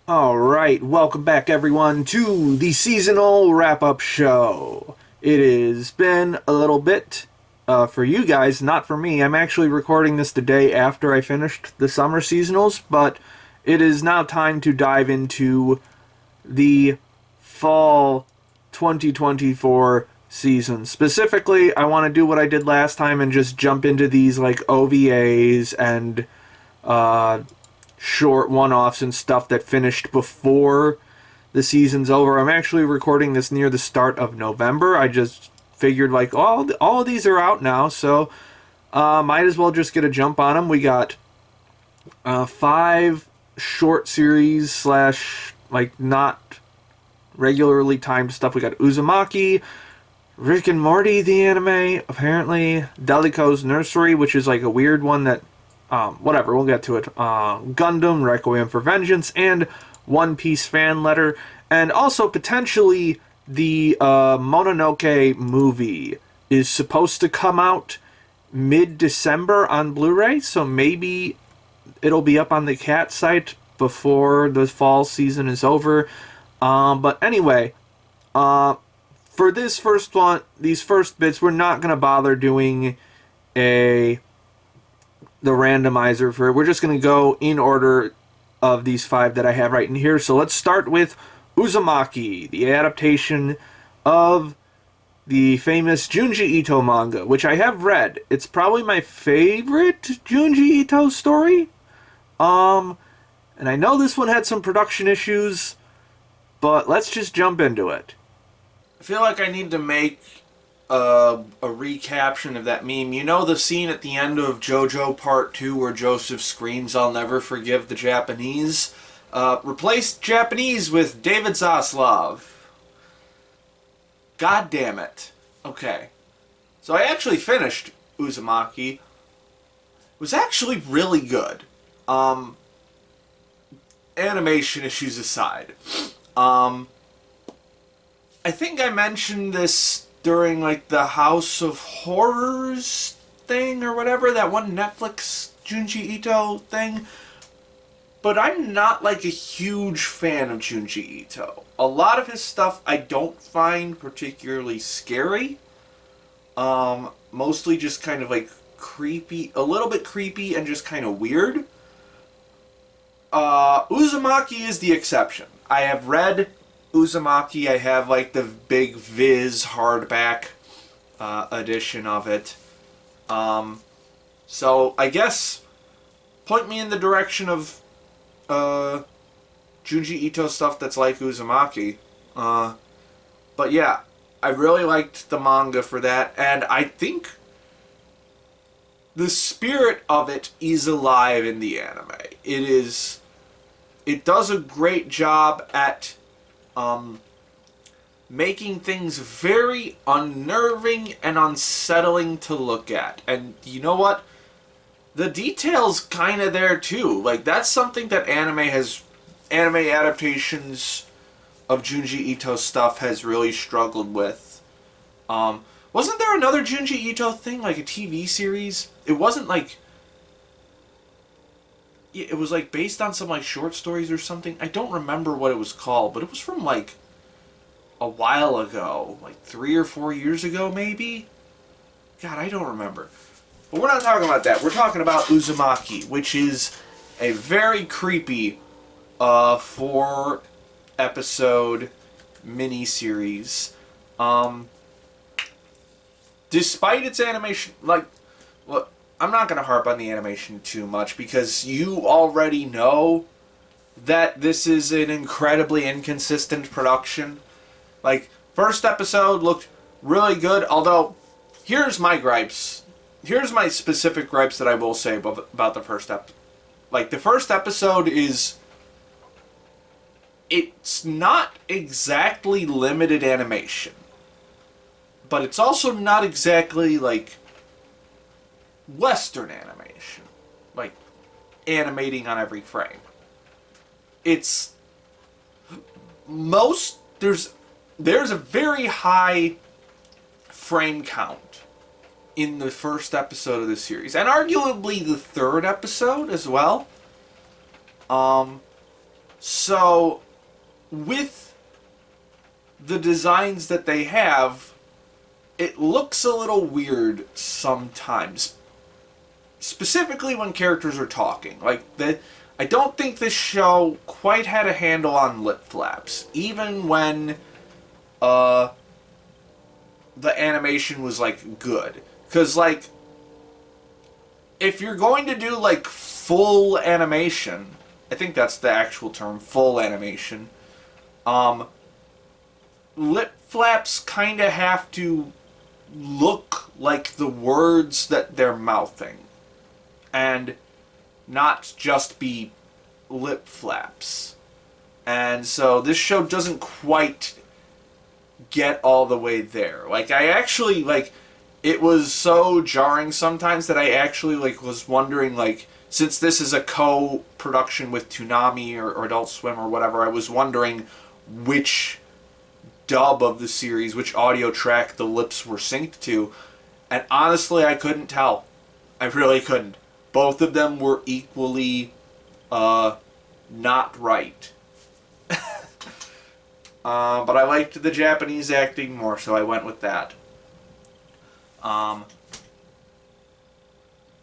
Alright, welcome back everyone to the seasonal wrap-up show. It has been a little bit for you guys, not for me. I'm actually recording this the day after I finished the summer seasonals, but it is now time to dive into the fall 2024 season. Specifically, I want to do what I did last time and just jump into these like OVAs and uh, short one-offs and stuff that finished before the season's over. I'm actually recording this near the start of November. I just figured like all of these are out now, so might as well just get a jump on them. We got five short series slash like not regularly timed stuff. We got Uzumaki, Rick and Morty, the anime, apparently Delico's Nursery, which is like a weird one that whatever, we'll get to it. Gundam, Requiem for Vengeance, and One Piece fan letter, and also potentially the Mononoke movie is supposed to come out mid-December on Blu-ray, so maybe it'll be up on the cat site before the fall season is over. But anyway, for this first one, these first bits, we're not gonna bother doing the randomizer for it. We're just going to go in order of these five that I have right in here. So let's start with Uzumaki, the adaptation of the famous Junji Ito manga, which I have read. It's probably my favorite Junji Ito story. And I know this one had some production issues, but let's just jump into it. I feel like I need to make a recaption of that meme. You know the scene at the end of JoJo Part 2 where Joseph screams, "I'll never forgive the Japanese"? Replace Japanese with David Zaslav. God damn it. Okay. So I actually finished Uzumaki. It was actually really good. Animation issues aside. I think I mentioned this during like the House of Horrors thing or whatever, that one Netflix Junji Ito thing. But I'm not like a huge fan of Junji Ito. A lot of his stuff I don't find particularly scary. Mostly just kind of like creepy, a little bit creepy and just kind of weird. Uzumaki is the exception. I have read Uzumaki. I have like the big Viz hardback edition of it. So I guess point me in the direction of Junji Ito stuff that's like Uzumaki. But yeah, I really liked the manga for that, and I think the spirit of it is alive in the anime. It does a great job at making things very unnerving and unsettling to look at. And you know what? The detail's kind of there too. Like, that's something that anime adaptations of Junji Ito stuff has really struggled with. Wasn't there another Junji Ito thing, like a TV series? It wasn't like... It was like based on some like short stories or something. I don't remember what it was called, but it was from like a while ago, like 3 or 4 years ago maybe. God, I don't remember. But we're not talking about that. We're talking about Uzumaki, which is a very creepy 4-episode miniseries. Despite its animation, like, look, I'm not going to harp on the animation too much because you already know that this is an incredibly inconsistent production. Like, first episode looked really good, although here's my gripes. Here's my specific gripes that I will say about the first episode. Like, the first episode is... It's not exactly limited animation. But it's also not exactly, like, Western animation. Like, animating on every frame. It's... There's a very high frame count in the first episode of the series, and arguably the third episode as well. So, with the designs that they have, it looks a little weird sometimes. Specifically when characters are talking. I don't think this show quite had a handle on lip flaps. Even when the animation was, like, good. Because, like, if you're going to do, like, full animation, I think that's the actual term, full animation, lip flaps kind of have to look like the words that they're mouthing. And not just be lip flaps. And so this show doesn't quite get all the way there. Like, I actually, like, it was so jarring sometimes that I actually, like, was wondering, like, since this is a co-production with Toonami or Adult Swim or whatever, I was wondering which dub of the series, which audio track the lips were synced to. And honestly, I couldn't tell. I really couldn't. Both of them were equally not right. But I liked the Japanese acting more, so I went with that.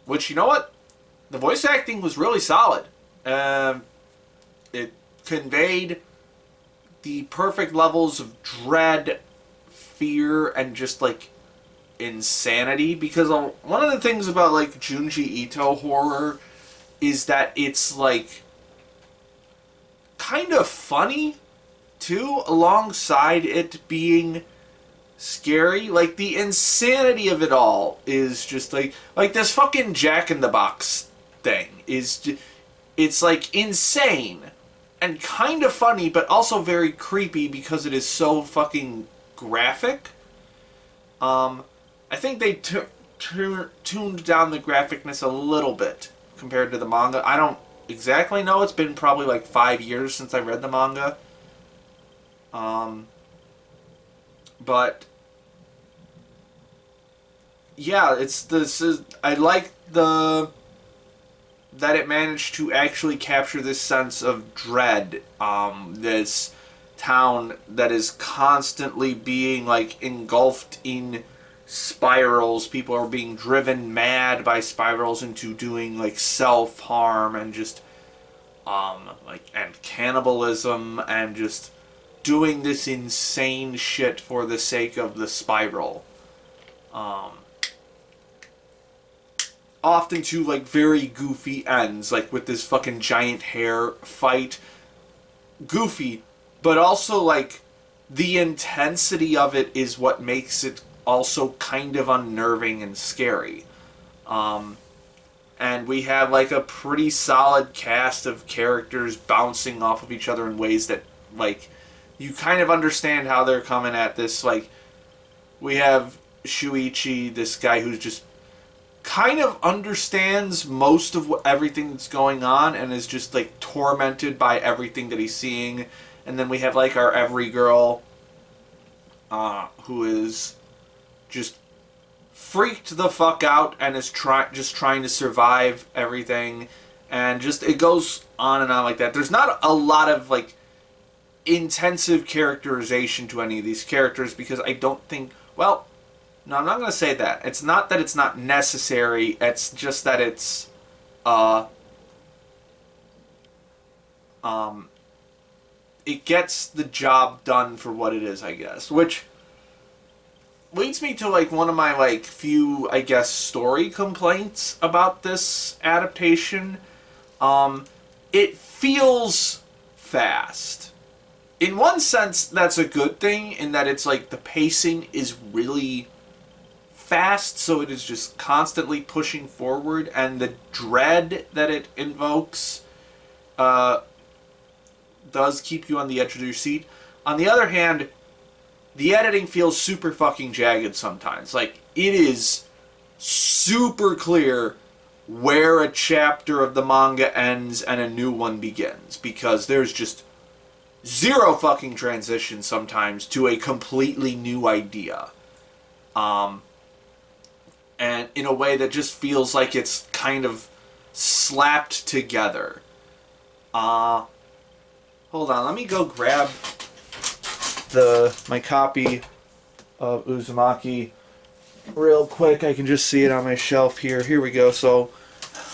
Which, you know what? The voice acting was really solid. It conveyed the perfect levels of dread, fear, and just, like, insanity. Because one of the things about, like, Junji Ito horror is that it's, like, kind of funny, too, alongside it being scary. Like, the insanity of it all is just, like this fucking Jack in the Box thing is, it's, like, insane and kind of funny, but also very creepy because it is so fucking graphic. I think they tuned down the graphicness a little bit compared to the manga. I don't exactly know. It's been probably like 5 years since I read the manga. But yeah, I like that it managed to actually capture this sense of dread. This town that is constantly being, like, engulfed in spirals. People are being driven mad by spirals into doing, like, self-harm and just and cannibalism and just doing this insane shit for the sake of the spiral. Often to, like, very goofy ends, like with this fucking giant hair fight. Goofy, but also, like, the intensity of it is what makes it also kind of unnerving and scary. And we have, like, a pretty solid cast of characters bouncing off of each other in ways that, like, you kind of understand how they're coming at this. Like, we have Shuichi, this guy who's just kind of understands most of everything that's going on and is just, like, tormented by everything that he's seeing. And then we have, like, our every girl who is just freaked the fuck out and is just trying to survive everything. And just, it goes on and on like that. There's not a lot of, like, intensive characterization to any of these characters because I don't think, well, no, I'm not going to say that. It's not that it's not necessary, it's just that it's, it gets the job done for what it is, I guess. Which leads me to, like, one of my, like, few, I guess, story complaints about this adaptation. It feels fast. In one sense, that's a good thing, in that it's, like, the pacing is really fast, so it is just constantly pushing forward, and the dread that it invokes does keep you on the edge of your seat. On the other hand, the editing feels super fucking jagged sometimes. Like, it is super clear where a chapter of the manga ends and a new one begins, because there's just zero fucking transition sometimes to a completely new idea. And in a way that just feels like it's kind of slapped together. Hold on, let me go grab my copy of Uzumaki real quick. I can just see it on my shelf here. Here we go. So,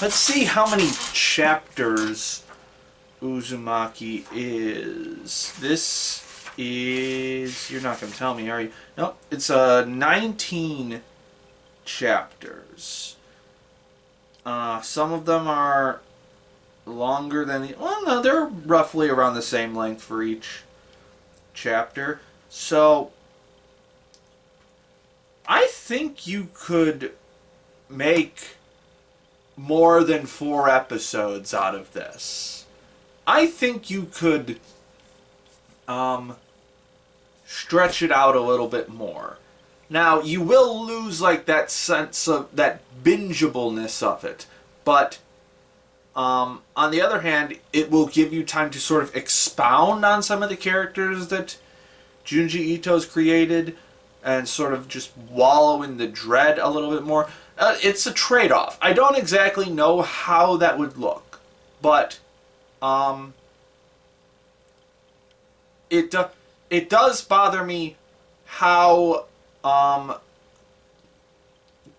let's see how many chapters Uzumaki is. This is... You're not going to tell me, are you? Nope. It's 19 chapters. Some of them are longer than the... Well, no, they're roughly around the same length for each chapter. So, I think you could make more than 4 episodes out of this. I think you could stretch it out a little bit more. Now, you will lose like that sense of that bingeableness of it, but on the other hand, it will give you time to sort of expound on some of the characters that Junji Ito's created and sort of just wallow in the dread a little bit more. It's a trade-off. I don't exactly know how that would look, but it does bother me how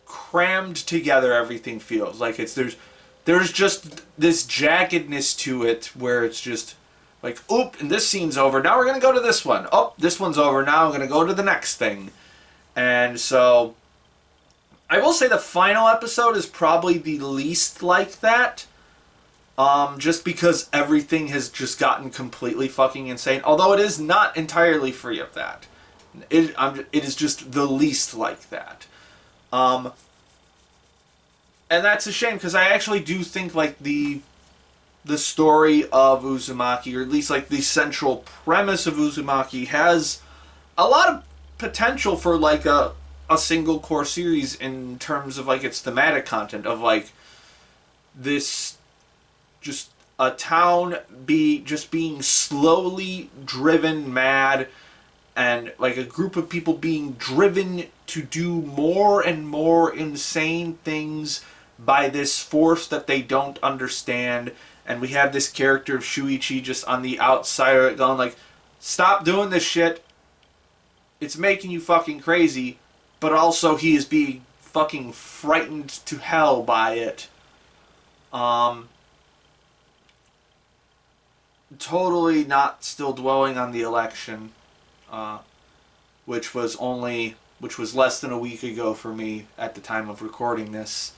crammed together everything feels. Like there's just this jaggedness to it where it's just like, oop, and this scene's over. Now we're going to go to this one. Oh, this one's over. Now I'm going to go to the next thing. And so I will say the final episode is probably the least like that. Just because everything has just gotten completely fucking insane. Although it is not entirely free of that. It is just the least like that. And that's a shame, because I actually do think like the story of Uzumaki, or at least like the central premise of Uzumaki, has a lot of potential for like a single core series in terms of like its thematic content of like this, just a town just being slowly driven mad, and like a group of people being driven to do more and more insane things by this force that they don't understand. And we have this character of Shuichi just on the outside of it going like, stop doing this shit. It's making you fucking crazy. But also he is being fucking frightened to hell by it. Totally not still dwelling on the election. Which was less than a week ago for me at the time of recording this.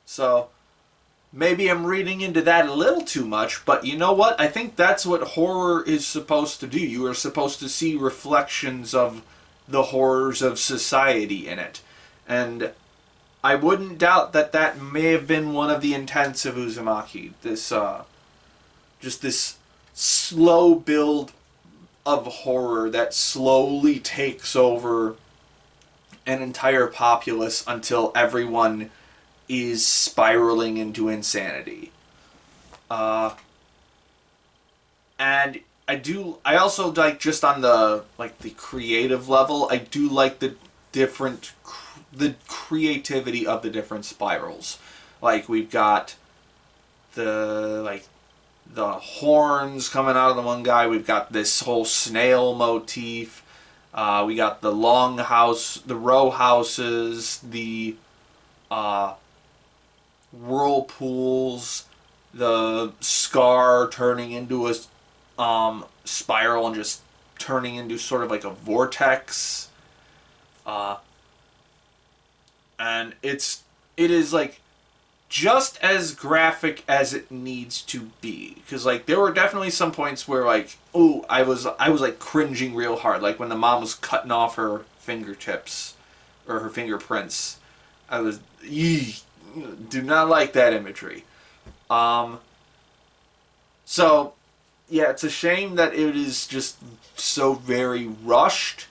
So, maybe I'm reading into that a little too much, but you know what? I think that's what horror is supposed to do. You are supposed to see reflections of the horrors of society in it. And I wouldn't doubt that that may have been one of the intents of Uzumaki. This, just this slow build of horror that slowly takes over an entire populace until everyone is spiraling into insanity. And I also like, just on the creative level, I do like the creativity of the different spirals. Like, we've got the horns coming out of the one guy, we've got this whole snail motif, we got the the row houses, the whirlpools, the scar turning into a spiral and just turning into sort of like a vortex, and it is like just as graphic as it needs to be, because like there were definitely some points where like, oh, I was like cringing real hard, like when the mom was cutting off her fingertips or her fingerprints. I was do not like that imagery. So yeah, it's a shame that it is just so very rushed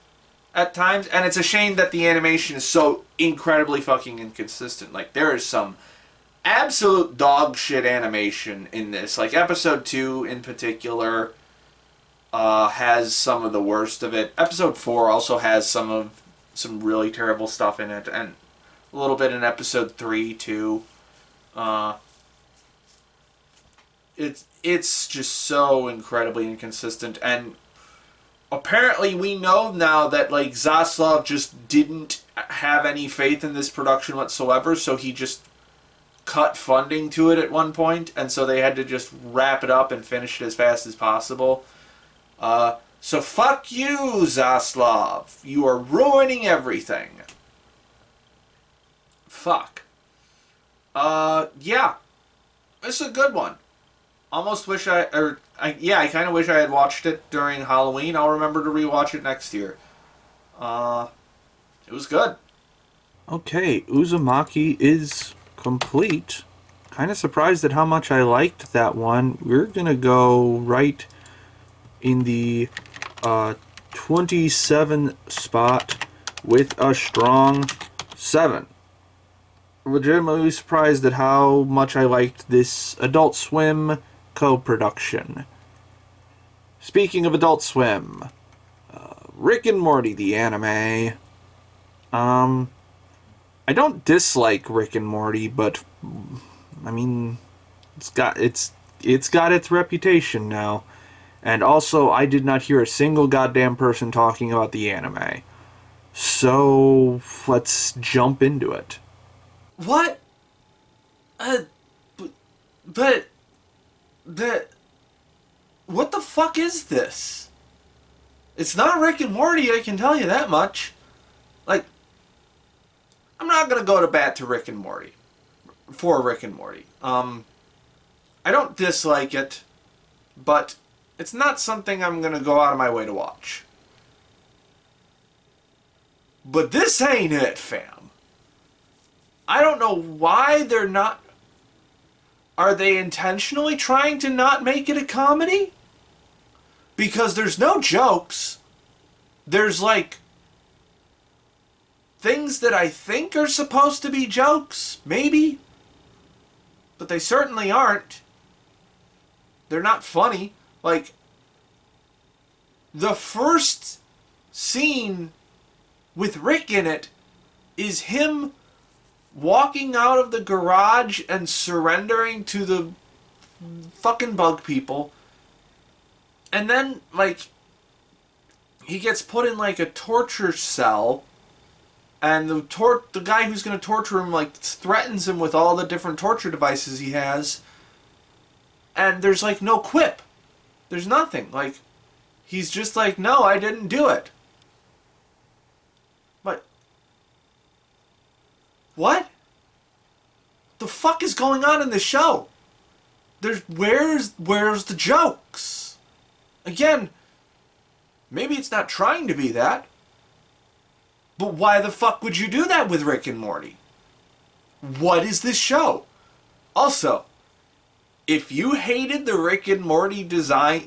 at times, and it's a shame that the animation is so incredibly fucking inconsistent. Like, there is some absolute dog shit animation in this. Like, episode 2 in particular has some of the worst of it. Episode 4 also has some really terrible stuff in it, and a little bit in episode 3 too. It's just so incredibly inconsistent, and apparently we know now that like Zaslav just didn't have any faith in this production whatsoever, so he just cut funding to it at one point, and so they had to just wrap it up and finish it as fast as possible. So fuck you, Zaslav. You are ruining everything. Fuck. Yeah. This is a good one. Almost wish I kind of wish I had watched it during Halloween. I'll remember to rewatch it next year. It was good. Okay, Uzumaki is complete. Kind of surprised at how much I liked that one. We're gonna go right in the 27 spot with a strong 7. Legitimately surprised at how much I liked this Adult Swim co-production. Speaking of Adult Swim, Rick and Morty, the anime. I don't dislike Rick and Morty, but I mean, it's got its reputation now. And also, I did not hear a single goddamn person talking about the anime. So, let's jump into it. What? What the fuck is this? It's not Rick and Morty, I can tell you that much. Like, I'm not gonna go to bat to Rick and Morty. For Rick and Morty. I don't dislike it, but it's not something I'm gonna go out of my way to watch. But this ain't it, fam. I don't know why they're not... Are they intentionally trying to not make it a comedy? Because there's no jokes. There's like... things that I think are supposed to be jokes, maybe. But they certainly aren't. They're not funny. Like, the first scene with Rick in it is him walking out of the garage and surrendering to the fucking bug people. And then, like, he gets put in, like, a torture cell. And the guy who's going to torture him, like, threatens him with all the different torture devices he has. And there's, like, no quip. There's nothing. Like, he's just like, no, I didn't do it. But... what? The fuck is going on in this show? Where's the jokes? Again, maybe it's not trying to be that. But why the fuck would you do that with Rick and Morty? What is this show? Also, if you hated the Rick and Morty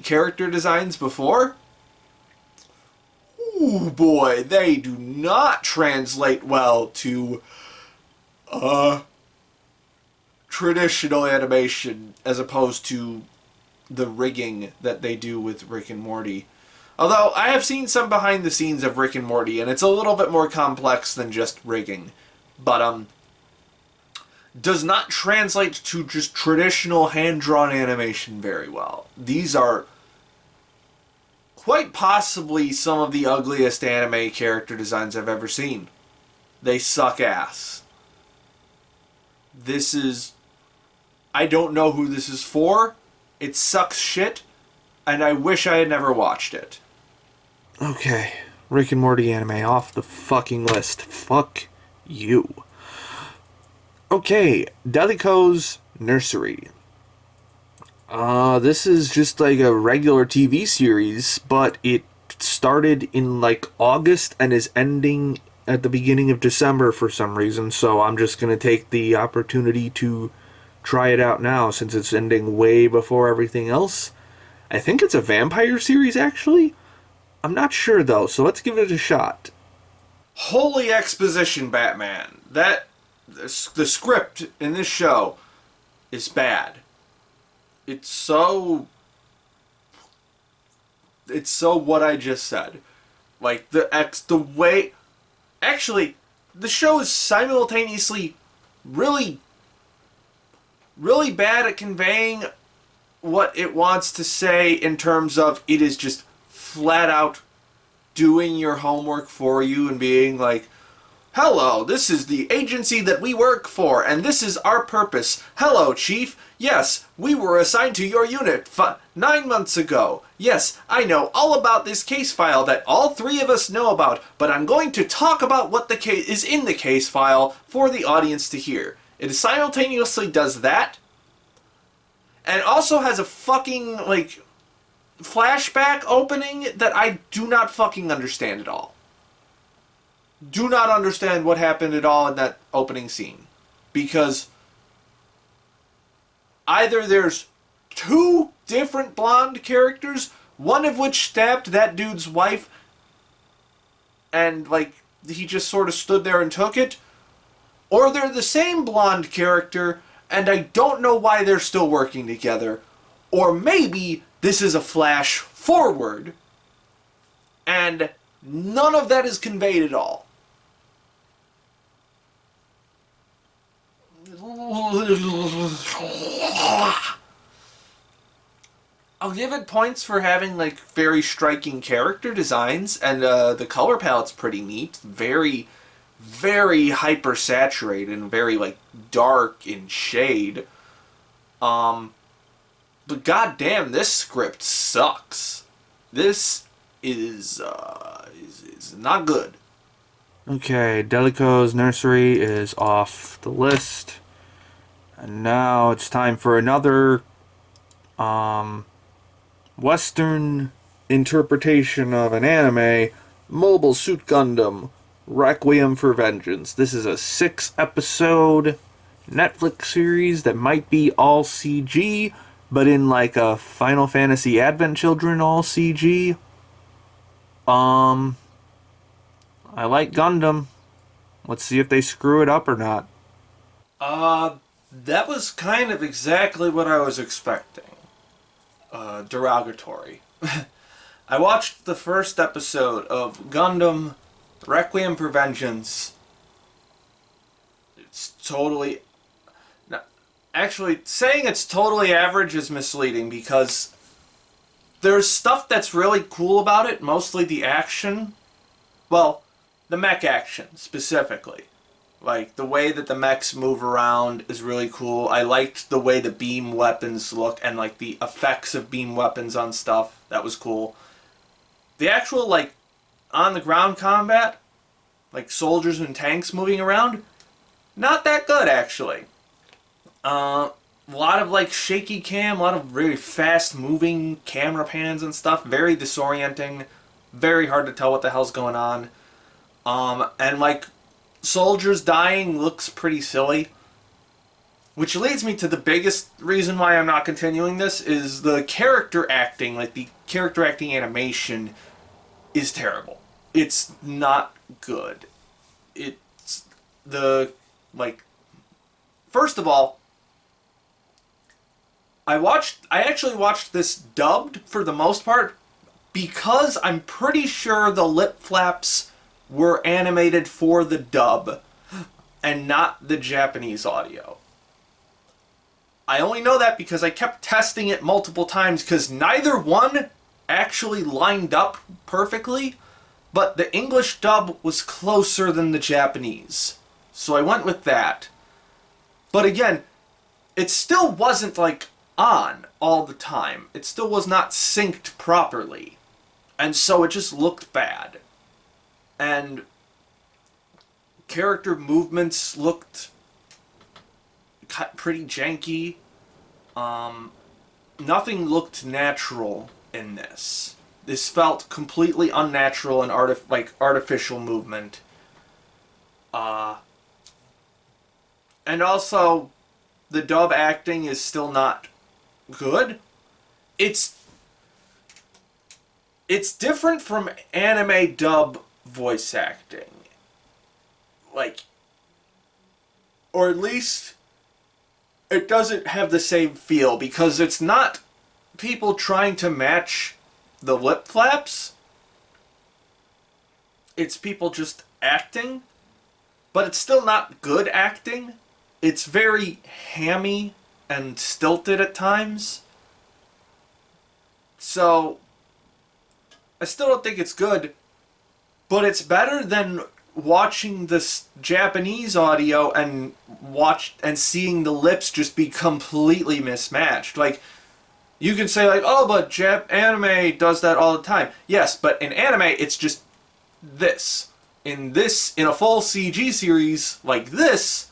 character designs before, ooh boy, they do not translate well to traditional animation as opposed to the rigging that they do with Rick and Morty. Although, I have seen some behind the scenes of Rick and Morty, and it's a little bit more complex than just rigging. But, does not translate to just traditional hand-drawn animation very well. These are quite possibly some of the ugliest anime character designs I've ever seen. They suck ass. This is... I don't know who this is for. It sucks shit, and I wish I had never watched it. Okay, Rick and Morty anime off the fucking list. Fuck you. Okay, Delico's Nursery. This is just like a regular TV series, but it started in like August and is ending at the beginning of December for some reason, so I'm just gonna take the opportunity to try it out now since it's ending way before everything else. I think it's a vampire series, actually. I'm not sure, though, so let's give it a shot. Holy exposition, Batman. The script in this show is bad. It's so what I just said. Like, the way... Actually, the show is simultaneously really, really bad at conveying what it wants to say in terms of it is just flat out doing your homework for you and being like, hello, this is the agency that we work for, and this is our purpose. Hello, Chief. Yes, we were assigned to your unit 9 months ago. Yes, I know all about this case file that all three of us know about, but I'm going to talk about what the case is in the case file for the audience to hear. It simultaneously does that, and also has a fucking, like, flashback opening that I do not fucking understand at all. Do not understand what happened at all in that opening scene. Because either there's two different blonde characters, one of which stabbed that dude's wife, and, like, he just sort of stood there and took it, or they're the same blonde character, and I don't know why they're still working together, or maybe this is a flash forward, and none of that is conveyed at all. I'll give it points for having, like, very striking character designs, and the color palette's pretty neat. Very, very hyper saturated and very, like, dark in shade. But goddamn, this script sucks. This is not good. Okay, Delico's Nursery is off the list. And now it's time for another Western interpretation of an anime, Mobile Suit Gundam, Requiem for Vengeance. This is a 6-episode Netflix series that might be all CG, but in like a Final Fantasy Advent Children all CG. I like Gundam. Let's see if they screw it up or not. That was kind of exactly what I was expecting. Derogatory. I watched the first episode of Gundam Requiem for Vengeance. It's totally... Actually, saying it's totally average is misleading because there's stuff that's really cool about it, mostly the action. Well, the mech action, specifically. Like, the way that the mechs move around is really cool. I liked the way the beam weapons look and, like, the effects of beam weapons on stuff. That was cool. The actual, like, on-the-ground combat, like soldiers and tanks moving around, not that good, actually. A lot of, like, shaky cam, a lot of very fast-moving camera pans and stuff. Very disorienting. Very hard to tell what the hell's going on. And, like, soldiers dying looks pretty silly. Which leads me to the biggest reason why I'm not continuing this, is the character acting, like, the character acting animation is terrible. It's not good. It's the, like... First of all, I actually watched this dubbed for the most part because I'm pretty sure the lip flaps were animated for the dub and not the Japanese audio. I only know that because I kept testing it multiple times because neither one actually lined up perfectly, but the English dub was closer than the Japanese. So I went with that. But again, it still wasn't, like, on all the time. It still was not synced properly. And so it just looked bad. And character movements looked pretty janky. Nothing looked natural in this. This felt completely unnatural and artificial movement. And also, the dub acting is still not good. It's different from anime dub voice acting. Like, or at least it doesn't have the same feel because it's not people trying to match the lip flaps. It's people just acting, but it's still not good acting. It's very hammy and stilted at times. So, I still don't think it's good, but it's better than watching this Japanese audio and seeing the lips just be completely mismatched. Like, you can say like, oh, but anime does that all the time. Yes, but in anime, it's just this. In a full CG series like this,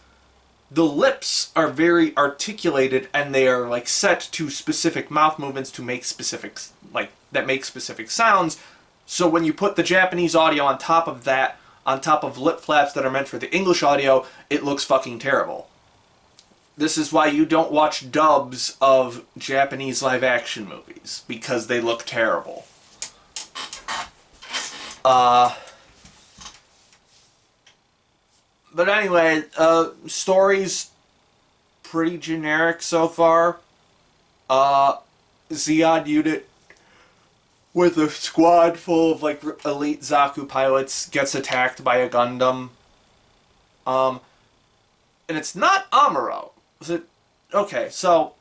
the lips are very articulated and they are like set to specific mouth movements to make specific, like, that make specific sounds. So when you put the Japanese audio on top of that, on top of lip flaps that are meant for the English audio, it looks fucking terrible. This is why you don't watch dubs of Japanese live action movies, because they look terrible. But anyway, story's pretty generic so far. Ziyad unit with a squad full of like elite Zaku pilots gets attacked by a Gundam. And it's not Amuro. Is it? Okay, so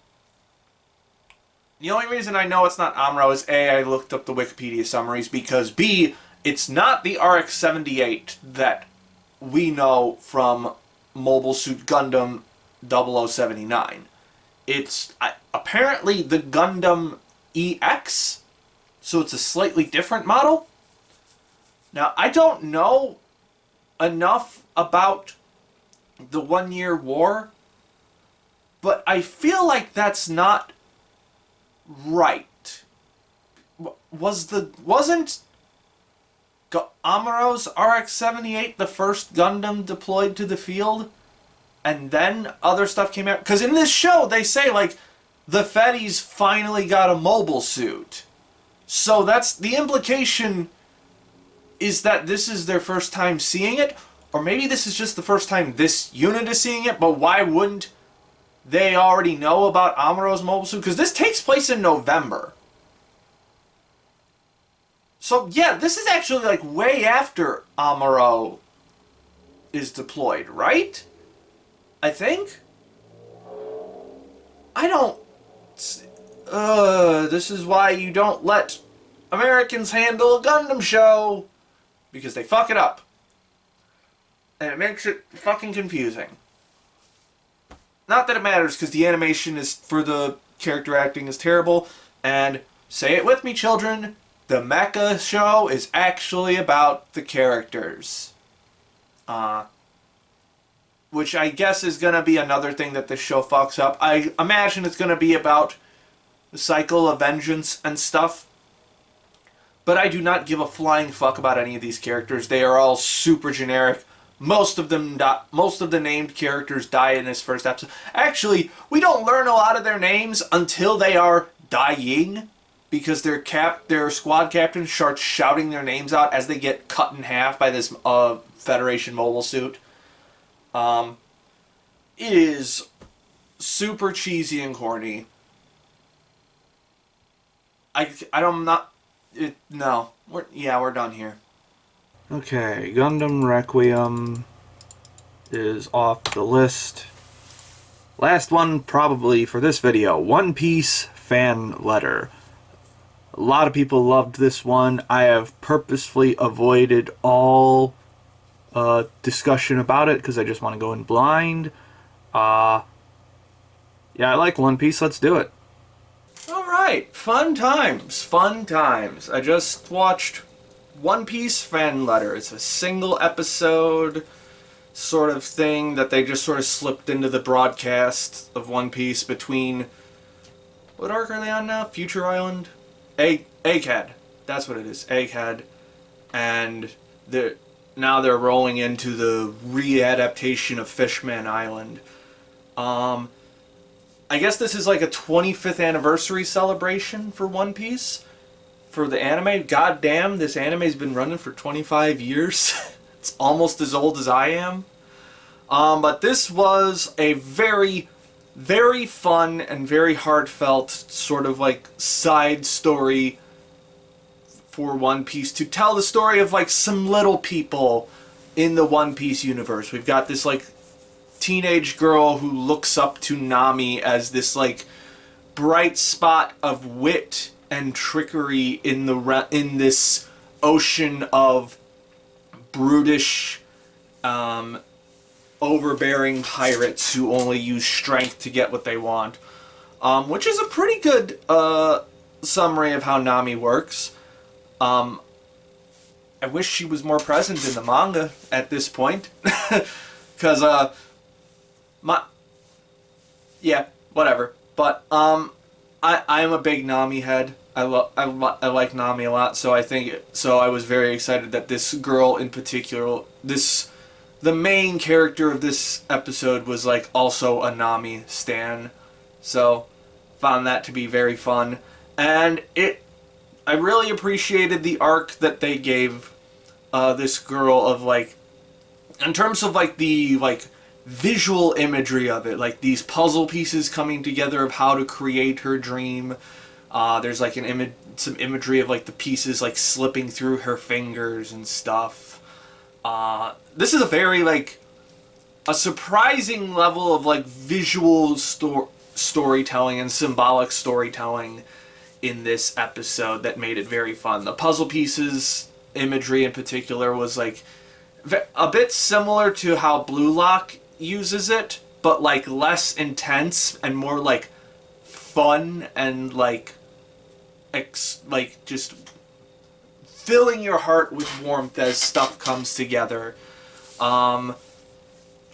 the only reason I know it's not Amuro is A, I looked up the Wikipedia summaries, because B, it's not the RX-78 that we know from Mobile Suit Gundam 0079. It's apparently the Gundam EX, so it's a slightly different model. Now, I don't know enough about the 1 Year War, but I feel like that's not right. Wasn't Amuro's RX-78 the first Gundam deployed to the field? And then other stuff came out? Because in this show, they say, like, the Fetties finally got a mobile suit. So that's the implication, is that this is their first time seeing it, or maybe this is just the first time this unit is seeing it, but why wouldn't they already know about Amuro's mobile suit? Because this takes place in November. So yeah, this is actually like way after Amuro is deployed, right? I think? I don't... this is why you don't let Americans handle a Gundam show, because they fuck it up. And it makes it fucking confusing. Not that it matters, because the animation is, for the character acting, is terrible. And, say it with me, children, the mecha show is actually about the characters. Which I guess is going to be another thing that this show fucks up. I imagine it's going to be about the cycle of vengeance and stuff. But I do not give a flying fuck about any of these characters. They are all super generic. Most of the named characters die in this first episode. Actually, we don't learn a lot of their names until they are dying, because their squad captain starts shouting their names out as they get cut in half by this Federation mobile suit. It is super cheesy and corny. We're done here. Okay, Gundam Requiem is off the list. Last one probably for this video, One Piece fan letter. A lot of people loved this one. I have purposefully avoided all discussion about it because I just want to go in blind. Yeah, I like One Piece. Let's do it. Alright, fun times. I just watched One Piece fan letter. It's a single episode sort of thing that they just sort of slipped into the broadcast of One Piece between... What arc are they on now? Future Island? Egghead. That's what it is. Egghead. And now they're rolling into the readaptation of Fishman Island. I guess this is like a 25th anniversary celebration for One Piece. For the anime. God damn, this anime's been running for 25 years. It's almost as old as I am. But this was a very, very fun and very heartfelt sort of like side story for One Piece to tell the story of like some little people in the One Piece universe. We've got this like teenage girl who looks up to Nami as this like bright spot of wit and trickery in in this ocean of brutish, overbearing pirates who only use strength to get what they want. Which is a pretty good summary of how Nami works. I wish she was more present in the manga at this point. Because, yeah, whatever. But, I am a big Nami head. I like Nami a lot, so I was very excited that this girl in particular, the main character of this episode was, like, also a Nami stan. So, found that to be very fun. And I really appreciated the arc that they gave this girl of, like, in terms of, like, the, like, visual imagery of it, like these puzzle pieces coming together of how to create her dream. There's, like, some imagery of, like, the pieces, like, slipping through her fingers and stuff. This is a very, like, a surprising level of, like, visual storytelling and symbolic storytelling in this episode that made it very fun. The puzzle pieces imagery in particular was, like, a bit similar to how Blue Lock uses it, but, like, less intense and more, like, fun and, like, just filling your heart with warmth as stuff comes together.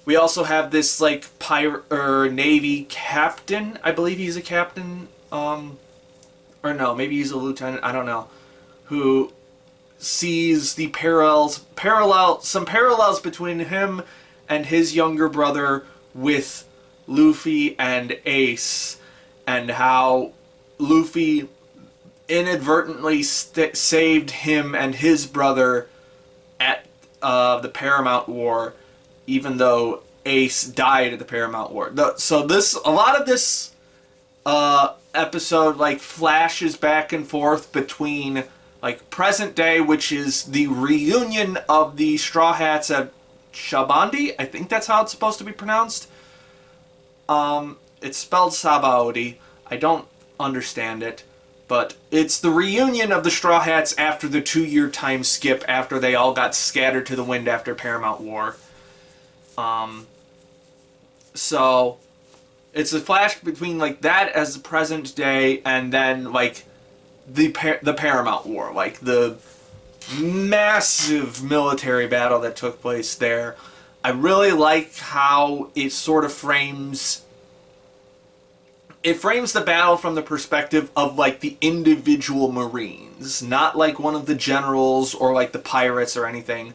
We also have this, like, Navy captain. I believe he's a captain. Or no, maybe he's a lieutenant. I don't know. Who sees the some parallels between him and his younger brother with Luffy and Ace, and how Luffy inadvertently saved him and his brother at the Paramount War, even though Ace died at the Paramount War. So a lot of this episode, like, flashes back and forth between, like, present day, which is the reunion of the Straw Hats at Shabandi. I think that's how it's supposed to be pronounced. It's spelled Sabaody. I don't understand it. But it's the reunion of the Straw Hats after the 2-year time skip after they all got scattered to the wind after Paramount War. So it's a flash between, like, that as the present day and then, like, the Paramount War, like the massive military battle that took place there. I really like how it sort of frames the battle from the perspective of, like, the individual Marines, not like one of the generals or, like, the pirates or anything,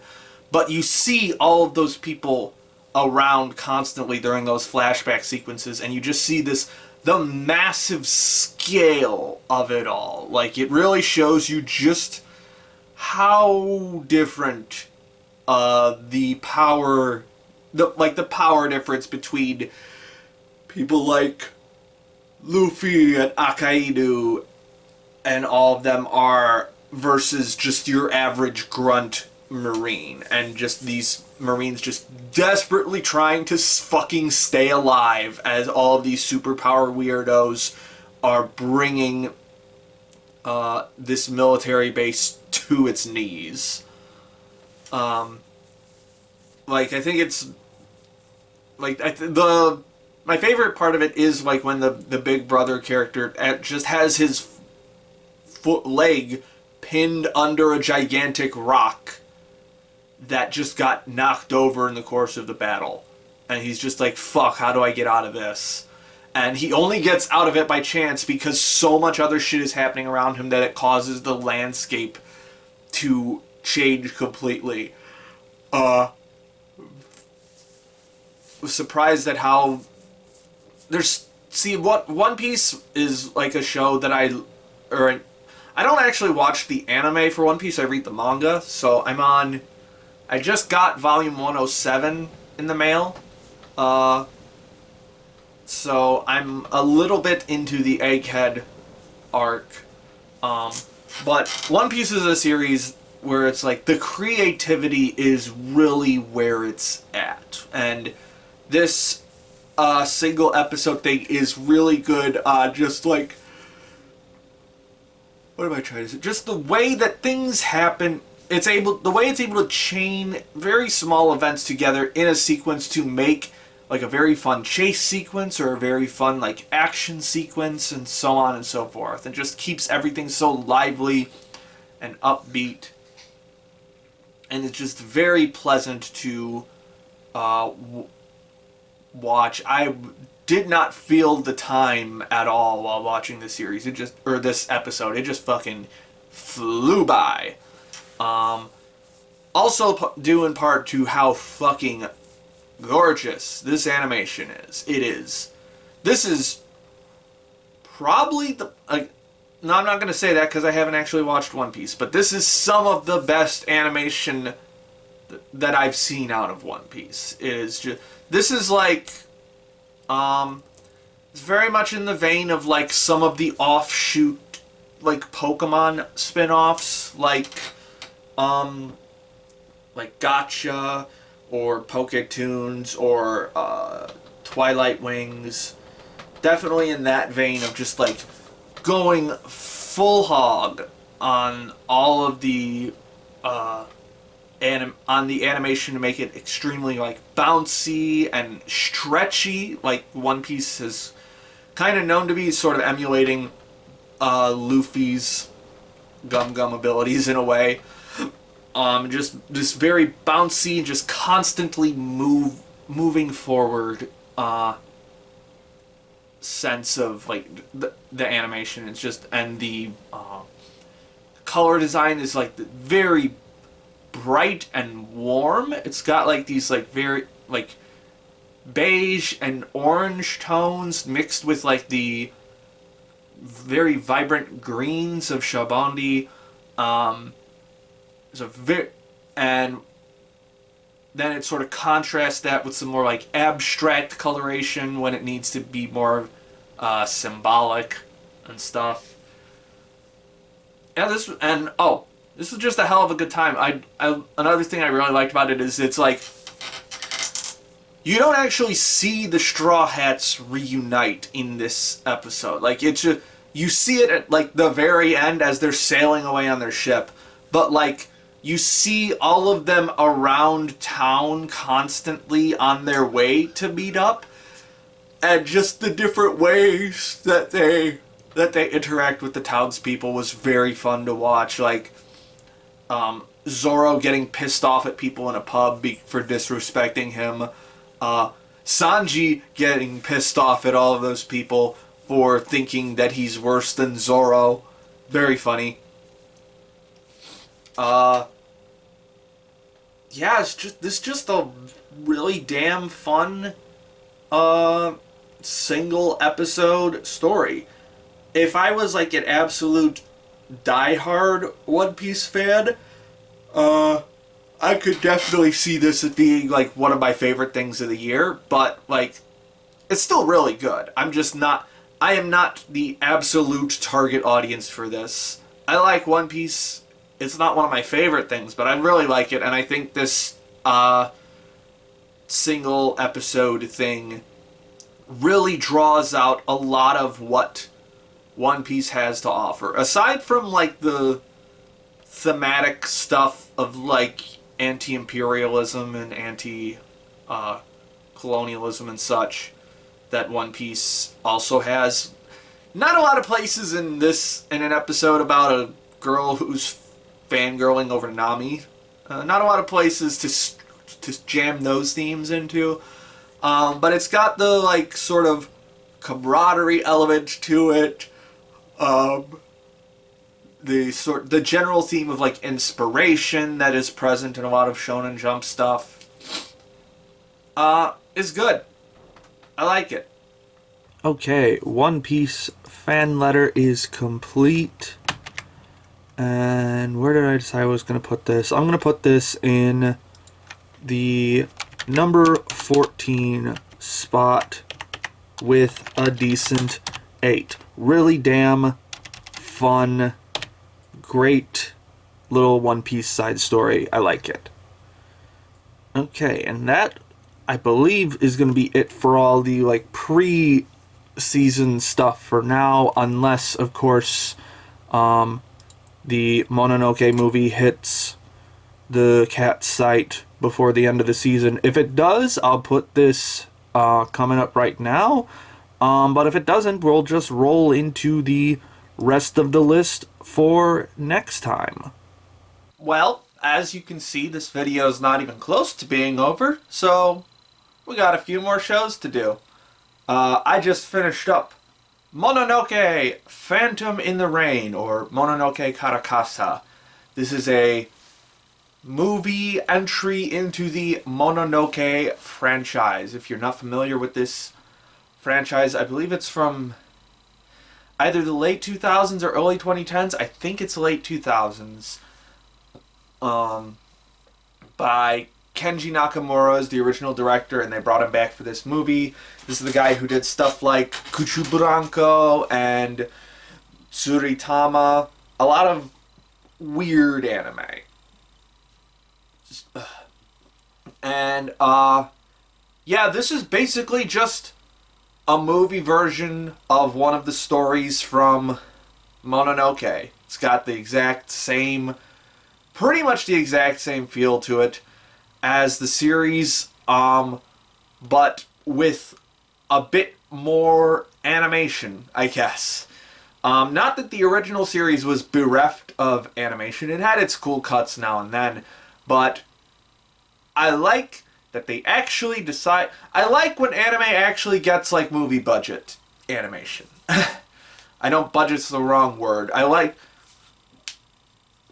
but you see all of those people around constantly during those flashback sequences, and you just see the massive scale of it all. Like, it really shows you just how different the power difference between people like Luffy and Akaido and all of them are versus just your average grunt Marine, and just these Marines just desperately trying to fucking stay alive as all of these superpower weirdos are bringing this military base to its knees. Like, I think it's like my favorite part of it is, like, when the Big Brother character just has his leg pinned under a gigantic rock that just got knocked over in the course of the battle. And he's just like, fuck, how do I get out of this? And he only gets out of it by chance because so much other shit is happening around him that it causes the landscape to change completely. Was surprised at how One Piece is like a show that I don't actually watch the anime for One Piece. I read the manga, so I just got volume 107 in the mail. So I'm a little bit into the Egghead arc. But One Piece is a series where it's like the creativity is really where it's at. And this single episode thing is really good, just like what am I trying to say? Just the way that things happen. The way it's able to chain very small events together in a sequence to make like a very fun chase sequence or a very fun like action sequence and so on and so forth, and just keeps everything so lively and upbeat, and it's just very pleasant to watch. I did not feel the time at all while watching this series. This episode. It just fucking flew by. Also due in part to how fucking gorgeous this animation is. It is. This is probably the... no, I'm not going to say that because I haven't actually watched One Piece, but this is some of the best animation that I've seen out of One Piece. It is just... This is like... it's very much in the vein of like some of the offshoot like Pokemon spin-offs, like Gotcha or Poketoons or Twilight Wings. Definitely in that vein of just like going full hog on all of the animation to make it extremely like bouncy and stretchy, like One Piece is kind of known to be, sort of emulating Luffy's Gum abilities in a way. Just very bouncy, just constantly moving forward sense of like the animation. It's just, and the color design is like very bright and warm. It's got like these like very like beige and orange tones mixed with like the very vibrant greens of Shabondi. And then it sort of contrasts that with some more like abstract coloration when it needs to be more symbolic and stuff. Yeah, this is just a hell of a good time. Another thing I really liked about it is it's like you don't actually see the Straw Hats reunite in this episode. Like it's just, you see it at like the very end as they're sailing away on their ship, but like you see all of them around town constantly on their way to meet up, and just the different ways that they interact with the townspeople was very fun to watch. Like Zoro getting pissed off at people in a pub for disrespecting him. Sanji getting pissed off at all of those people for thinking that he's worse than Zoro. Very funny. Yeah, this is just a really damn fun single episode story. If I was like an absolute diehard One Piece fan, I could definitely see this as being like one of my favorite things of the year, but like it's still really good. I am not the absolute target audience for this. I like One Piece. It's not one of my favorite things, but I really like it, and I think this single episode thing really draws out a lot of what One Piece has to offer. Aside from like the thematic stuff of like anti-imperialism and anti-colonialism and such that One Piece also has. Not a lot of places in an episode about a girl who's fangirling over Nami. Not a lot of places to jam those themes into. But it's got the like sort of camaraderie element to it. The general theme of like inspiration that is present in a lot of Shonen Jump stuff is good. I like it. Okay, One Piece fan letter is complete. And where did I decide I was going to put this? I'm going to put this in the number 14 spot with a decent 8. Really damn fun, great little One Piece side story. I like it. Okay, and that, I believe, is going to be it for all the like pre-season stuff for now, unless, of course, the Mononoke movie hits the cat site before the end of the season. If it does, I'll put this coming up right now. But if it doesn't, we'll just roll into the rest of the list for next time. Well, as you can see, this video is not even close to being over, so we got a few more shows to do. I just finished up Mononoke Phantom in the Rain, or Mononoke Karakasa. This is a movie entry into the Mononoke franchise. If you're not familiar with this franchise, I believe it's from either the late 2000s or early 2010s. I think it's late 2000s. By Kenji Nakamura is the original director, and they brought him back for this movie. This is the guy who did stuff like Kuchubranko and Tsuritama. A lot of weird anime. And, yeah, this is basically just a movie version of one of the stories from Mononoke. It's got the exact same, pretty much the exact same feel to it as the series, but with a bit more animation, I guess. Not that the original series was bereft of animation. It had its cool cuts now and then, but I like that they actually decide... I like when anime actually gets, like, movie budget animation. I know budget's the wrong word. I like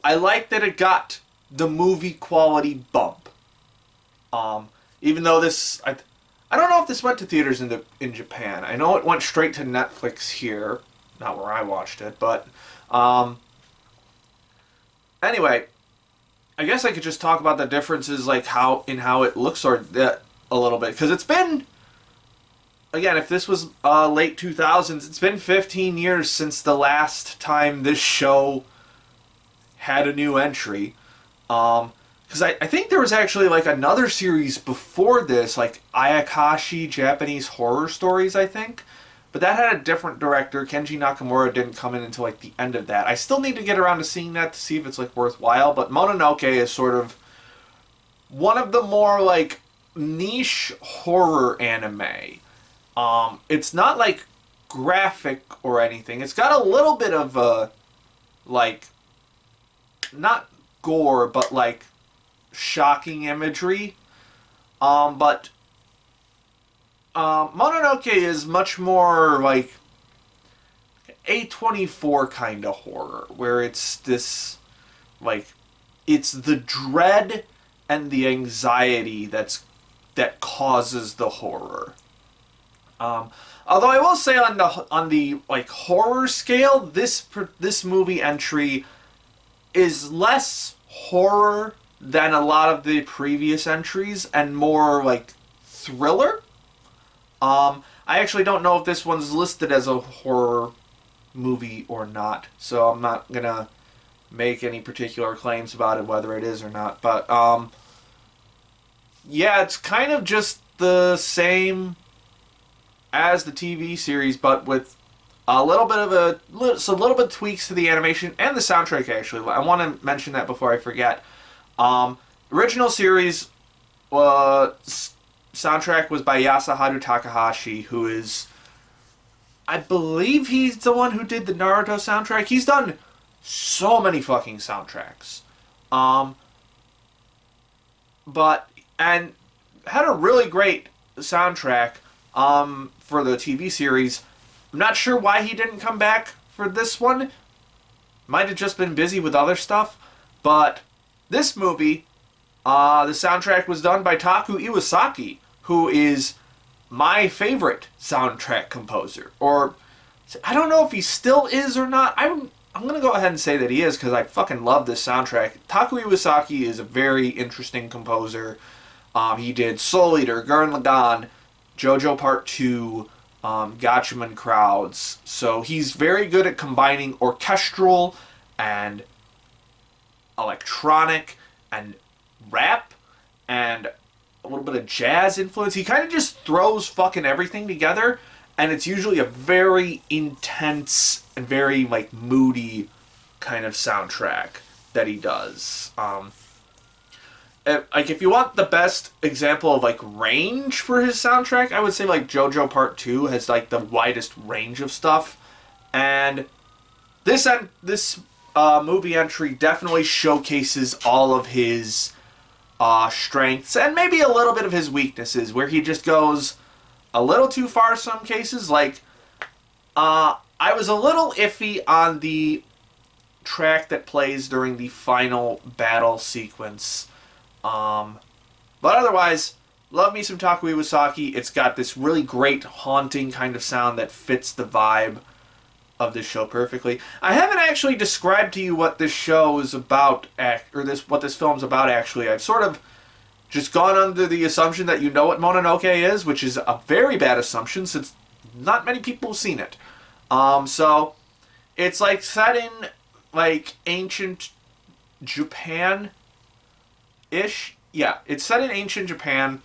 that it got the movie quality bump. Even though this... I don't know if this went to theaters in Japan. I know it went straight to Netflix here. Not where I watched it, but... anyway... I guess I could just talk about the differences, like how it looks or a little bit, because it's been, again, if this was late 2000s, it's been 15 years since the last time this show had a new entry. Because I think there was actually like another series before this, like Ayakashi Japanese Horror Stories, I think. But that had a different director. Kenji Nakamura didn't come in until like the end of that. I still need to get around to seeing that to see if it's like worthwhile. But Mononoke is sort of one of the more like niche horror anime. It's not like graphic or anything. It's got a little bit of a like not gore, but like shocking imagery. But Mononoke is much more like A24 kind of horror, where it's this, like, it's the dread and the anxiety that causes the horror. Although I will say on the like horror scale, this movie entry is less horror than a lot of the previous entries and more like thriller. I actually don't know if this one's listed as a horror movie or not, so I'm not gonna make any particular claims about it, whether it is or not. But, yeah, it's kind of just the same as the TV series, but with a little bit of tweaks to the animation and the soundtrack, actually. I want to mention that before I forget. Original series, soundtrack was by Yasuharu Takahashi, who is, I believe he's the one who did the Naruto soundtrack. He's done so many fucking soundtracks. And had a really great soundtrack for the TV series. I'm not sure why he didn't come back for this one. Might have just been busy with other stuff. But this movie, the soundtrack was done by Taku Iwasaki, who is my favorite soundtrack composer. Or, I don't know if he still is or not. I'm going to go ahead and say that he is, because I fucking love this soundtrack. Taku Iwasaki is a very interesting composer. He did Soul Eater, Gurren Lagann, JoJo Part 2, Gatchaman Crowds. So he's very good at combining orchestral and electronic and rap and a little bit of jazz influence. He kind of just throws fucking everything together, and it's usually a very intense and very like moody kind of soundtrack that he does. Like, if you want the best example of, like, range for his soundtrack, I would say, like, JoJo Part 2 has, like, the widest range of stuff. And this movie entry definitely showcases all of his strengths and maybe a little bit of his weaknesses, where he just goes a little too far some cases. Like, I was a little iffy on the track that plays during the final battle sequence. But otherwise, love me some Taku Iwasaki. It's got this really great haunting kind of sound that fits the vibe of this show perfectly. I haven't actually described to you what this show is about, what this film's about, actually. I've sort of just gone under the assumption that you know what Mononoke is, which is a very bad assumption since not many people have seen it. So it's like set in like ancient Japan-ish. Yeah, it's set in ancient Japan,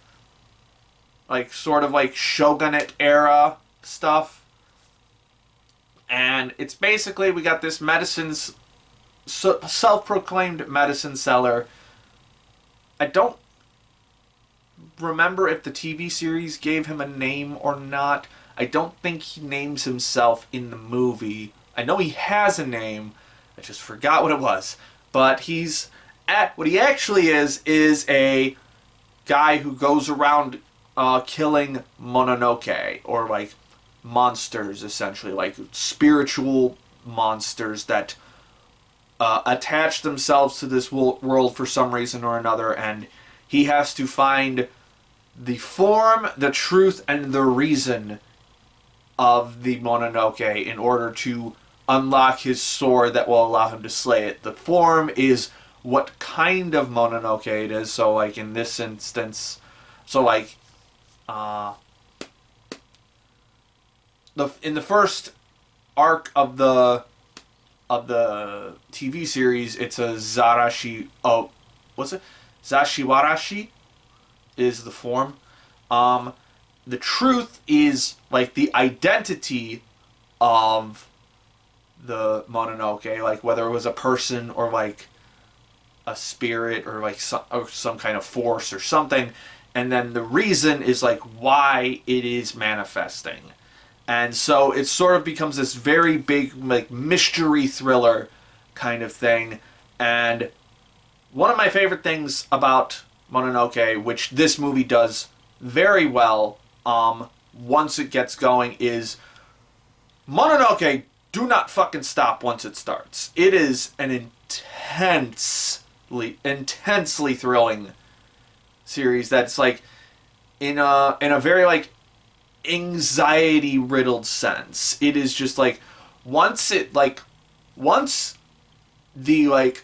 like sort of like shogunate era stuff. And it's basically, we got this self-proclaimed medicine seller. I don't remember if the TV series gave him a name or not. I don't think he names himself in the movie. I know he has a name. I just forgot what it was. But what he actually is a guy who goes around killing Mononoke, or like monsters, essentially, like spiritual monsters that attach themselves to this world for some reason or another, and he has to find the form, the truth, and the reason of the Mononoke in order to unlock his sword that will allow him to slay it. The form is what kind of Mononoke it is, so like in this instance, so like in the first arc of the TV series, it's a Zarashi. Oh, what's it? Zashiwarashi is the form. The truth is like the identity of the Mononoke, like whether it was a person or like a spirit or like some kind of force or something, and then the reason is like why it is manifesting. And so it sort of becomes this very big like mystery thriller kind of thing. And one of my favorite things about Mononoke, which this movie does very well once it gets going, is Mononoke do not fucking stop once it starts. It is an intensely thrilling series that's like in a very like anxiety riddled sense. It is just like once the like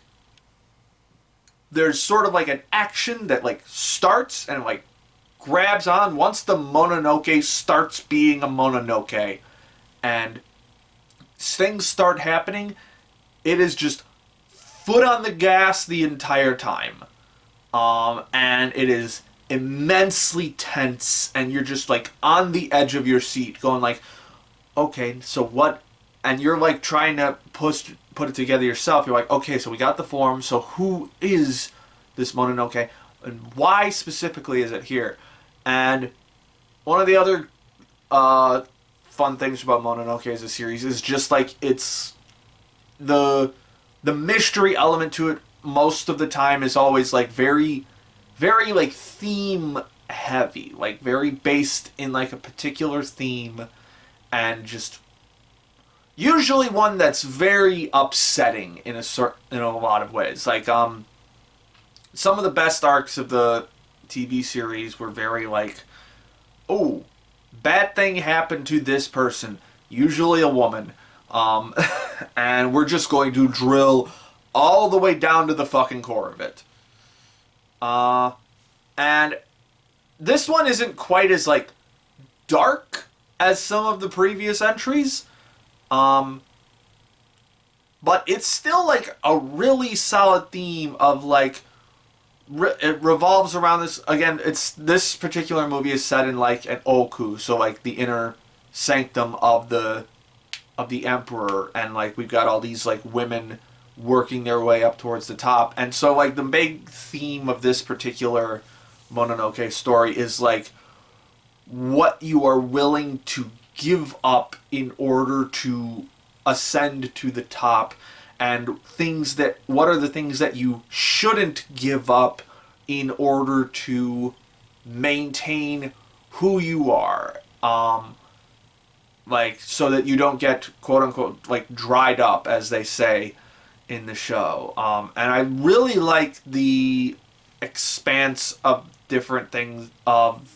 there's sort of like an action that like starts and like grabs on, once the Mononoke starts being a Mononoke and things start happening, it is just foot on the gas the entire time. And it is immensely tense, and you're just like on the edge of your seat going like, okay, so what? And you're like trying to put it together yourself. You're like, okay, so we got the form, so who is this Mononoke and why specifically is it here? And one of the other fun things about Mononoke as a series is just like it's the mystery element to it most of the time is always like very like theme heavy, like very based in like a particular theme, and just usually one that's very upsetting in a lot of ways. Like some of the best arcs of the TV series were very like, oh, bad thing happened to this person, usually a woman, and we're just going to drill all the way down to the fucking core of it. And this one isn't quite as like dark as some of the previous entries, but it's still like a really solid theme of like it revolves around this. Again, this particular movie is set in like an oku, so like the inner sanctum of the emperor, and like we've got all these like women working their way up towards the top. And so, like, the big theme of this particular Mononoke story is, like, what you are willing to give up in order to ascend to the top, and what are the things that you shouldn't give up in order to maintain who you are, like, so that you don't get quote unquote like dried up, as they say in the show. And I really like the expanse of different things, of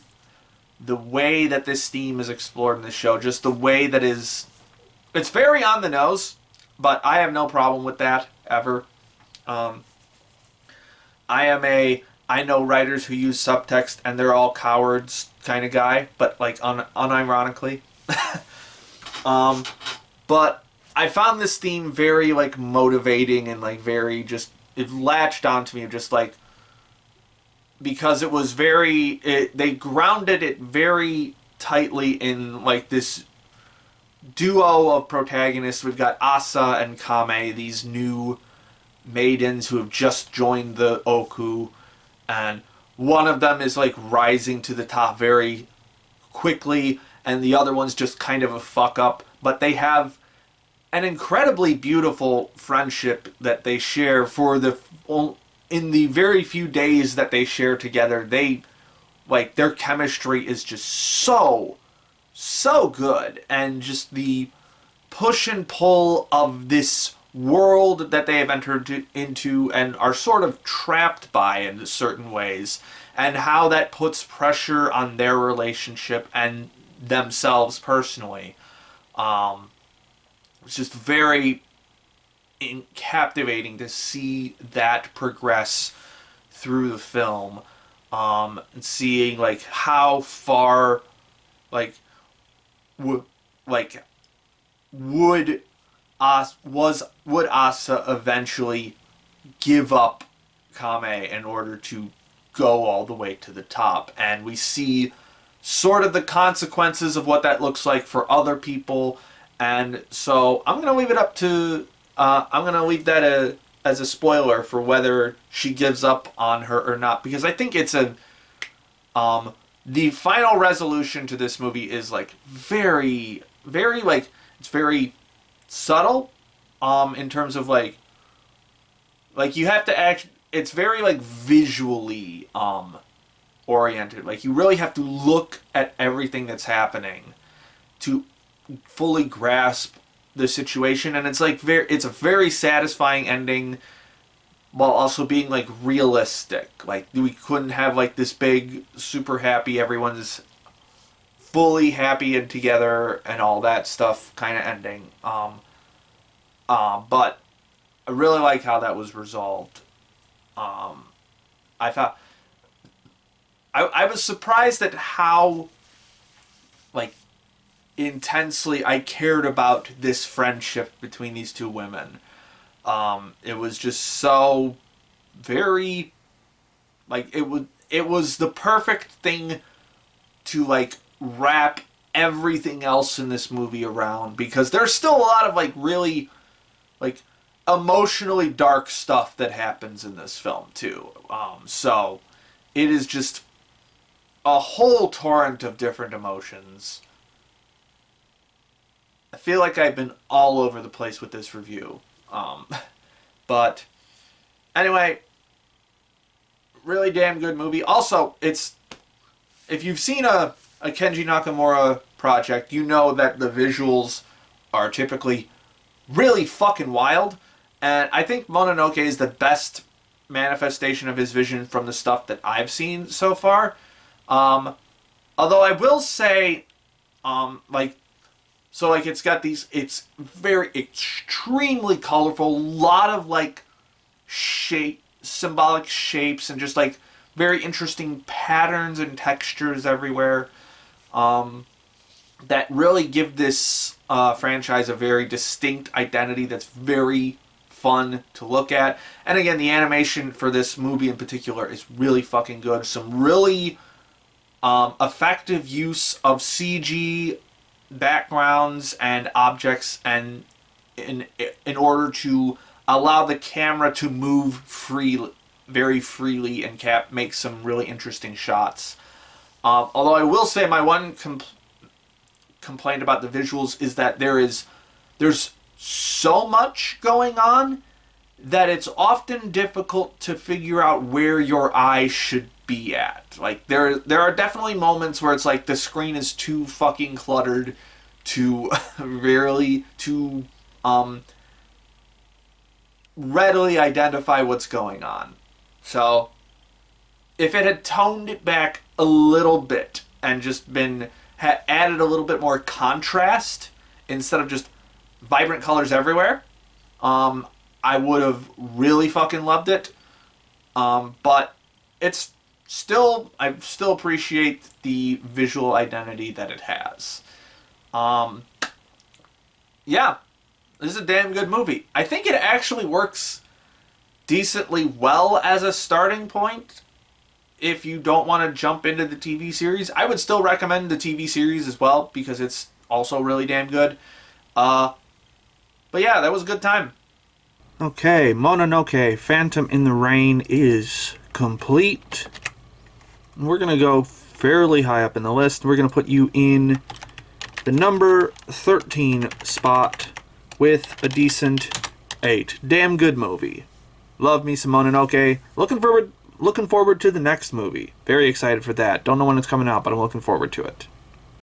the way that this theme is explored in the show, just the way that it's very on the nose, but I have no problem with that ever. I know writers who use subtext and they're all cowards kind of guy, but like unironically. But I found this theme very like motivating and like very just, it latched onto me just like, because it was they grounded it very tightly in like this duo of protagonists. We've got Asa and Kame, these new maidens who have just joined the Oku, and one of them is like rising to the top very quickly, and the other one's just kind of a fuck up, but they have an incredibly beautiful friendship that they share in the very few days that they share together. Their chemistry is just so good, and just the push and pull of this world that they have entered into and are sort of trapped by in certain ways, and how that puts pressure on their relationship and themselves personally. It's just very captivating to see that progress through the film, and seeing like how far would Asa eventually give up Kame in order to go all the way to the top. And we see sort of the consequences of what that looks like for other people. And so I'm going to leave it up to I'm going to leave that as a spoiler for whether she gives up on her or not, because I think it's the final resolution to this movie is like very, very like, it's very subtle, in terms of like you have to act, it's very like visually oriented. Like you really have to look at everything that's happening to fully grasp the situation, and it's like it's a very satisfying ending while also being like realistic. Like we couldn't have like this big super happy, everyone's fully happy and together and all that stuff kind of ending. But I really like how that was resolved. I thought I was surprised at how like intensely I cared about this friendship between these two women. It was just so very like it was the perfect thing to like wrap everything else in this movie around, because there's still a lot of like really like emotionally dark stuff that happens in this film too. So it is just a whole torrent of different emotions. I feel like I've been all over the place with this review. But anyway, really damn good movie. Also, if you've seen a Kenji Nakamura project, you know that the visuals are typically really fucking wild. And I think Mononoke is the best manifestation of his vision from the stuff that I've seen so far. Although I will say, it's got these, it's very extremely colorful, a lot of like symbolic shapes, and just like very interesting patterns and textures everywhere, that really give this franchise a very distinct identity that's very fun to look at. And again, the animation for this movie in particular is really fucking good. Some really effective use of CG backgrounds and objects, and in order to allow the camera to move very freely, and make some really interesting shots. Although I will say my one complaint about the visuals is that there's so much going on that it's often difficult to figure out where your eye should be at. Like there are definitely moments where it's like the screen is too fucking cluttered to readily identify what's going on. So if it had toned it back a little bit and just added a little bit more contrast instead of just vibrant colors everywhere, I would have really fucking loved it. But it's still, I still appreciate the visual identity that it has. Yeah, this is a damn good movie. I think it actually works decently well as a starting point. If you don't want to jump into the TV series, I would still recommend the TV series as well, because it's also really damn good. But yeah, that was a good time. Okay, Mononoke, Phantom in the Rain is complete. We're going to go fairly high up in the list. We're going to put you in the number 13 spot with a decent 8. Damn good movie. Love me some Mononoke. Looking forward to the next movie. Very excited for that. Don't know when it's coming out, but I'm looking forward to it.